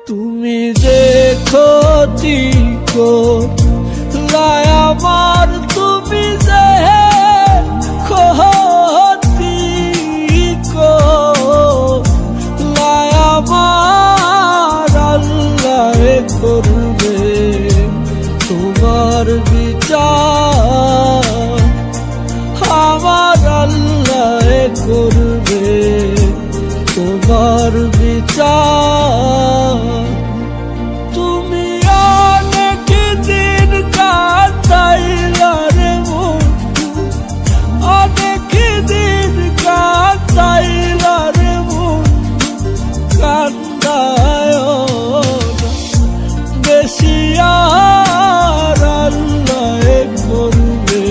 তুমি যে ক্ষতি করলাই আমার, তুমি যে ক্ষতি করলাই আমার, আল্লাহ করবে তোমার বিচার, আমার আল্লাহ করবে তোমার বিচার। তুমি অনেক দিন কাটাইলা রে বন্ধু, অনেক দিন কাটাইলা রে বন্ধু, কান্দায় বেশি আর, আল্লাহ করবে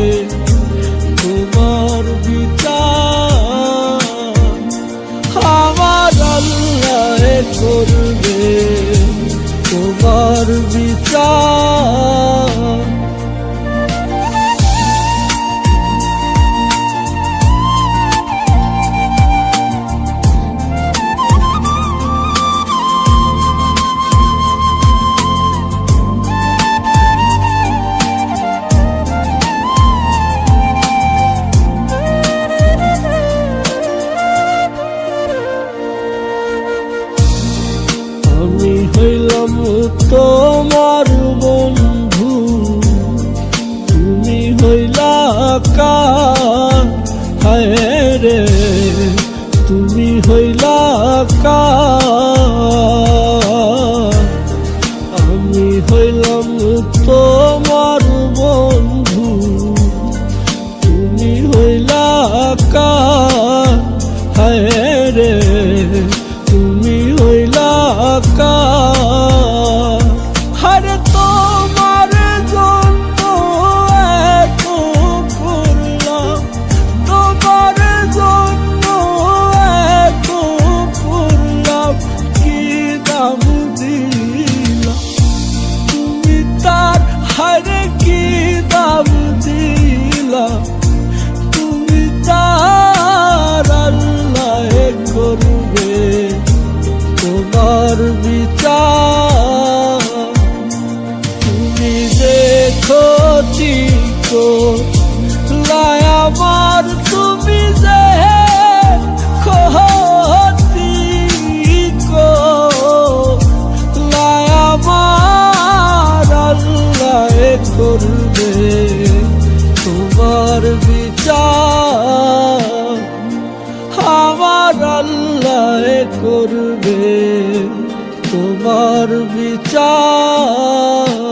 তোমার বিচার, আমার আল্লাহ করবে তোমার বিচার। আমি হইলাম তোমার বন্ধু, তুমি হইলা কার, হায় রে তুমি হইলা কার। আমি হইলাম তোমার বন্ধু, তুমি হইলা কার, হায় রে তুমি হইলা কার। আরে তোমার জন্য এত করলাম, তোমার জন্য এত করলাম, কি দাম দিলাম তুমি তার, হারে কি দাম দিলাম তুমি তার, আল্লাহ করবে তোমার বিচার। তুমি যে ক্ষতি করলাই আমার, তুমি যে ক্ষতি করলাই আমার, আল্লাহ করবে তোমার বিচার, আমার আল্লাহ করবে তোমার বিচার।